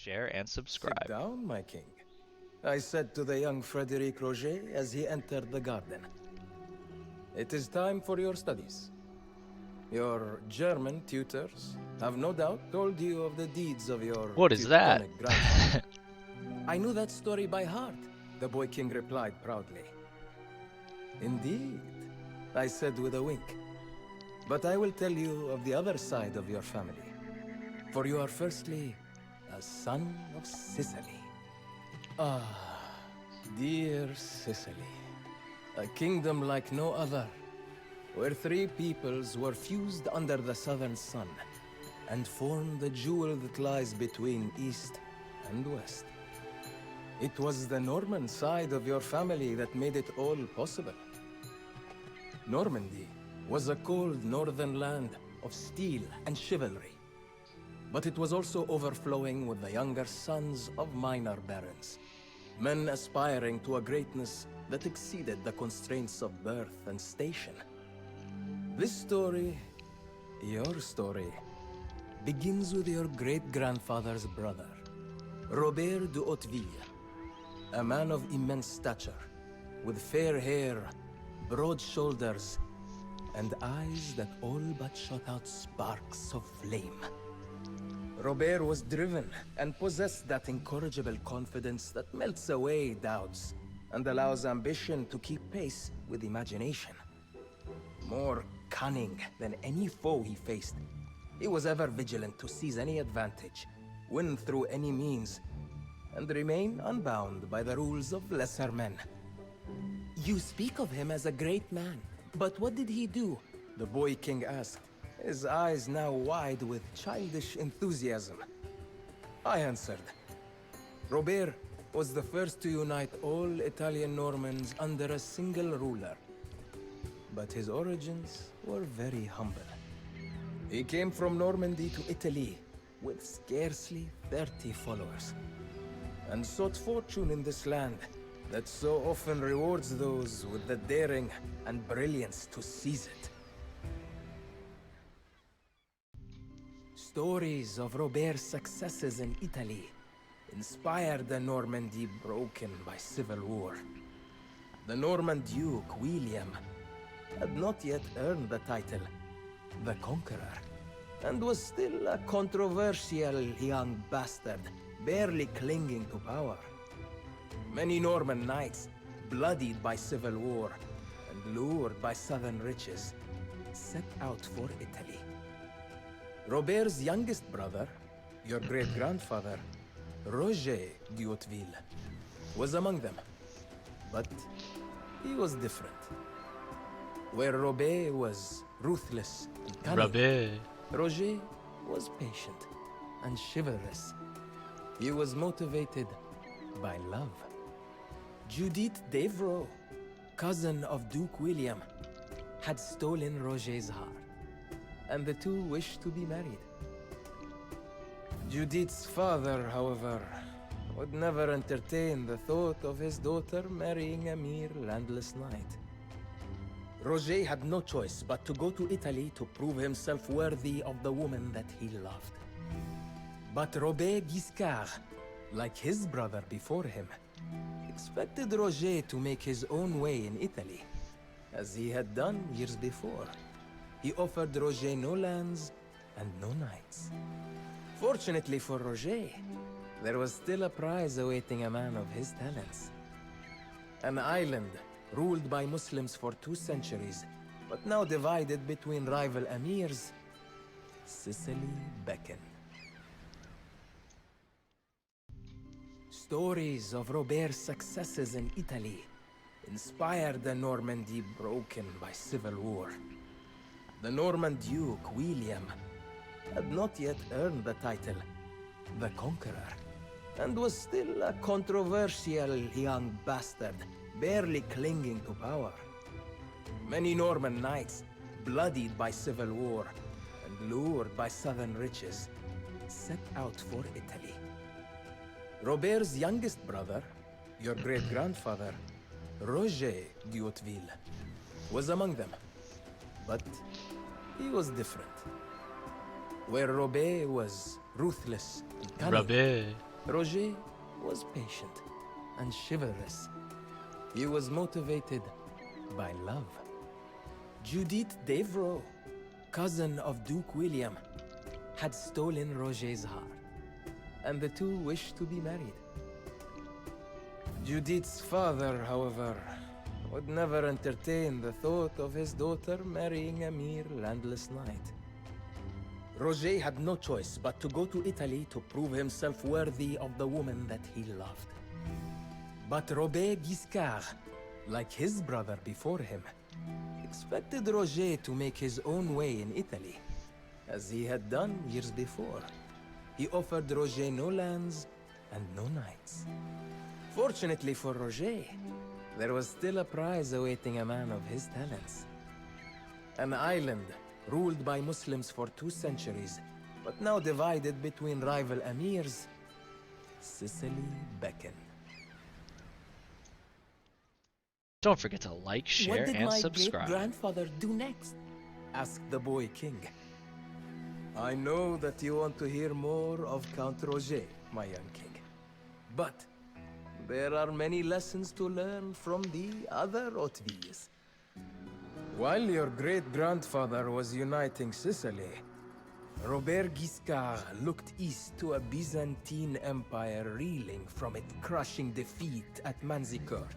share, and Sit subscribe. down, my king, I said to the young Frederic Roger as he entered the garden. It is time for your studies. Your German tutors have no doubt told you of the deeds of your What is that? Teutonic grandfather. I knew that story by heart, the boy king replied proudly. Indeed, I said with a wink. But I will tell you of the other side of your family. For you are firstly a son of Sicily. Ah, dear Sicily. A kingdom like no other, where three peoples were fused under the southern sun and formed the jewel that lies between east and west. It was the Norman side of your family that made it all possible. Normandy was a cold northern land of steel and chivalry. But it was also overflowing with the younger sons of minor barons, men aspiring to a greatness that exceeded the constraints of birth and station. This story, your story, begins with your great-grandfather's brother, Robert de Hauteville, a man of immense stature, with fair hair, broad shoulders, and eyes that all but shot out sparks of flame. Robert was driven and possessed that incorrigible confidence that melts away doubts and allows ambition to keep pace with imagination. More cunning than any foe he faced, he was ever vigilant to seize any advantage, win through any means, and remain unbound by the rules of lesser men. You speak of him as a great man, but what did he do? The boy king asked, his eyes now wide with childish enthusiasm. I answered. Robert was the first to unite all Italian Normans under a single ruler. But his origins were very humble. He came from Normandy to Italy with scarcely 30 followers, and sought fortune in this land that so often rewards those with the daring and brilliance to seize it. Stories of Robert's successes in Italy inspired a Normandy broken by civil war. The Norman Duke, William, had not yet earned the title, the Conqueror, and was still a controversial young bastard, barely clinging to power. Many Norman knights, bloodied by civil war and lured by southern riches, set out for Italy. Robert's youngest brother, your great-grandfather, Roger de Hauteville, was among them. But he was different. Where Robert was ruthless and cunning, Rabbi. Roger was patient and chivalrous. He was motivated by love. Judith Devereux, cousin of Duke William, had stolen Roger's heart, and the two wished to be married. Judith's father, however, would never entertain the thought of his daughter marrying a mere landless knight. Roger had no choice but to go to Italy to prove himself worthy of the woman that he loved. But Robert Guiscard, like his brother before him, expected Roger to make his own way in Italy, as he had done years before. He offered Roger no lands and no knights. Fortunately for Roger, there was still a prize awaiting a man of his talents. An island ruled by Muslims for 2 centuries, but now divided between rival emirs, Sicily beckoned. Stories of Robert's successes in Italy inspired a Normandy broken by civil war. The Norman Duke, William, had not yet earned the title, the Conqueror, and was still a controversial young bastard, barely clinging to power. Many Norman knights, bloodied by civil war and lured by southern riches, set out for Italy. Robert's youngest brother, your great-grandfather, Roger de Hauteville, was among them. But he was different. Where Robert was ruthless and cunning, Rabbi. Roger was patient and chivalrous. He was motivated by love. Judith Devereux, cousin of Duke William, had stolen Roger's heart, and the two wished to be married. Judith's father, however, would never entertain the thought of his daughter marrying a mere landless knight. Roger had no choice but to go to Italy to prove himself worthy of the woman that he loved. But Robert Guiscard, like his brother before him, expected Roger to make his own way in Italy, as he had done years before. He offered Roger no lands and no knights. Fortunately for Roger, there was still a prize awaiting a man of his talents. An island ruled by Muslims for 2 centuries, but now divided between rival emirs. Sicily beckoned. Don't forget to like, share, and subscribe. What did my great-grandfather do next? Asked the boy king. I know that you want to hear more of Count Roger, my young king. But there are many lessons to learn from the other Hautevilles. While your great-grandfather was uniting Sicily, Robert Guiscard looked east to a Byzantine empire reeling from its crushing defeat at Manzikert.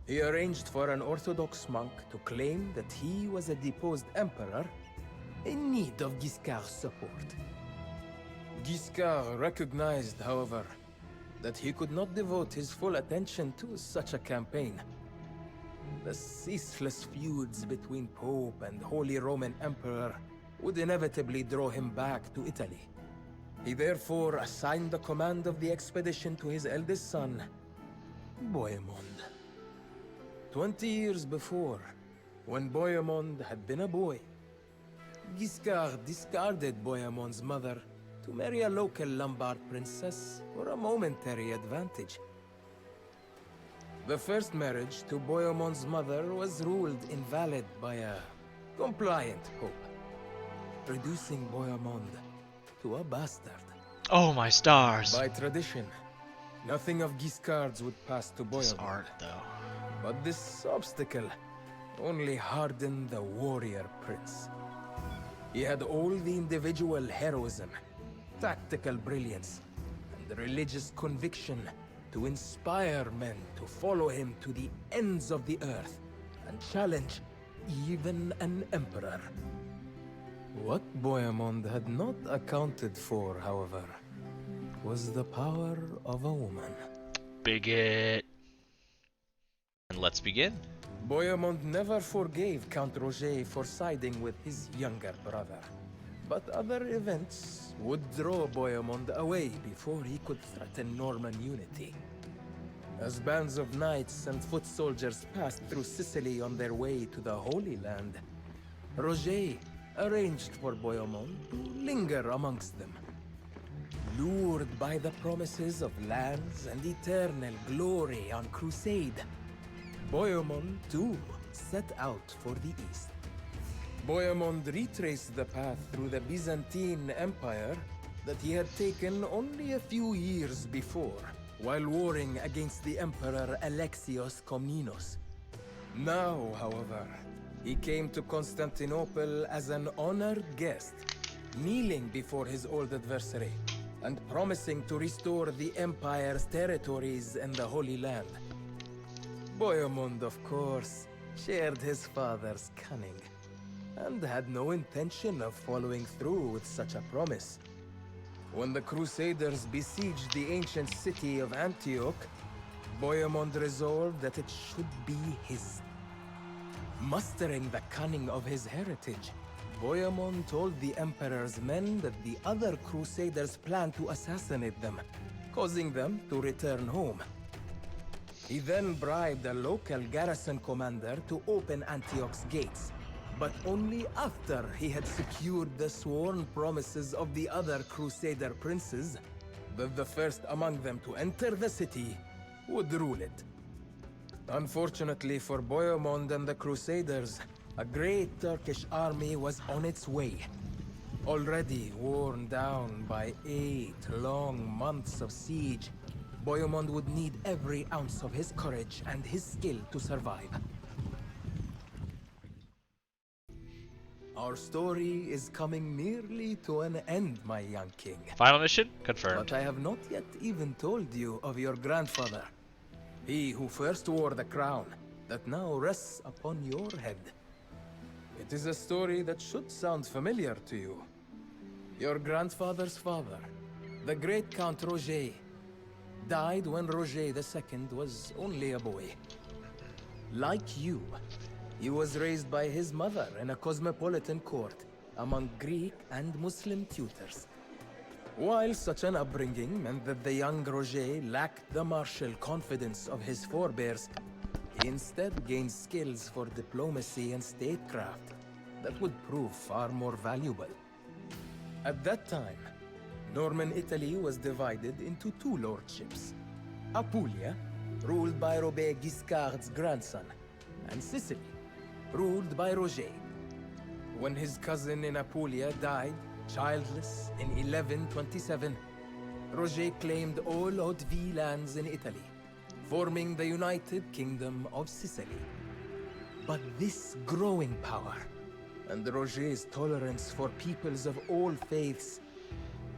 He arranged for an Orthodox monk to claim that he was a deposed emperor in need of Guiscard's support. Guiscard recognized, however, that he could not devote his full attention to such a campaign. The ceaseless feuds between Pope and Holy Roman Emperor would inevitably draw him back to Italy. He therefore assigned the command of the expedition to his eldest son, Bohemond. 20 years before, when Bohemond had been a boy, Guiscard discarded Bohemond's mother to marry a local Lombard princess for a momentary advantage. The first marriage to Bohemond's mother was ruled invalid by a compliant pope, reducing Bohemond to a bastard. Oh my stars! By tradition, nothing of Guiscard's would pass to Bohemond. This art, though. But this obstacle only hardened the warrior prince. He had all the individual heroism, tactical brilliance, and religious conviction to inspire men to follow him to the ends of the earth and challenge even an emperor. What Bohemond had not accounted for, however, was the power of a woman. Bigot. And let's begin. Bohemond never forgave Count Roger for siding with his younger brother. But other events would draw Bohemond away before he could threaten Norman unity. As bands of knights and foot soldiers passed through Sicily on their way to the Holy Land, Roger arranged for Bohemond to linger amongst them. Lured by the promises of lands and eternal glory on crusade, Bohemond, too, set out for the east. Bohemond retraced the path through the Byzantine Empire that he had taken only a few years before, while warring against the Emperor Alexios Komnenos. Now, however, he came to Constantinople as an honored guest, kneeling before his old adversary, and promising to restore the Empire's territories in the Holy Land. Bohemond, of course, shared his father's cunning, and had no intention of following through with such a promise. When the Crusaders besieged the ancient city of Antioch, Bohemond resolved that it should be his. Mustering the cunning of his heritage, Bohemond told the Emperor's men that the other Crusaders planned to assassinate them, causing them to return home. He then bribed a local garrison commander to open Antioch's gates, but only after he had secured the sworn promises of the other Crusader princes that the first among them to enter the city would rule it. Unfortunately for Bohemond and the Crusaders, a great Turkish army was on its way. Already worn down by 8 long months of siege, Bohemond would need every ounce of his courage and his skill to survive. Our story is coming nearly to an end, my young king. Final mission confirmed. But I have not yet even told you of your grandfather. He who first wore the crown that now rests upon your head. It is a story that should sound familiar to you. Your grandfather's father, the great Count Roger, died when Roger II was only a boy. Like you, he was raised by his mother in a cosmopolitan court among Greek and Muslim tutors. While such an upbringing meant that the young Roger lacked the martial confidence of his forebears, he instead gained skills for diplomacy and statecraft that would prove far more valuable. At that time, Norman Italy was divided into 2 lordships. Apulia, ruled by Robert Guiscard's grandson, and Sicily, ruled by Roger. When his cousin in Apulia died, childless, in 1127, Roger claimed all Hautevilles lands in Italy, forming the United Kingdom of Sicily. But this growing power, and Roger's tolerance for peoples of all faiths,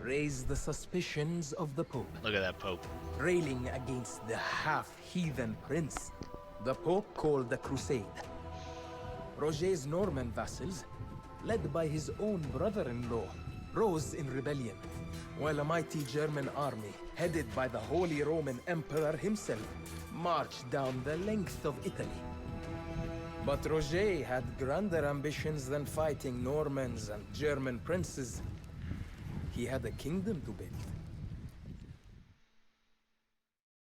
raised the suspicions of the Pope. Look at that Pope. Railing against the half-heathen prince, the Pope called a crusade. Roger's Norman vassals, led by his own brother-in-law, rose in rebellion, while a mighty German army, headed by the Holy Roman Emperor himself, marched down the length of Italy. But Roger had grander ambitions than fighting Normans and German princes. He had a kingdom to build,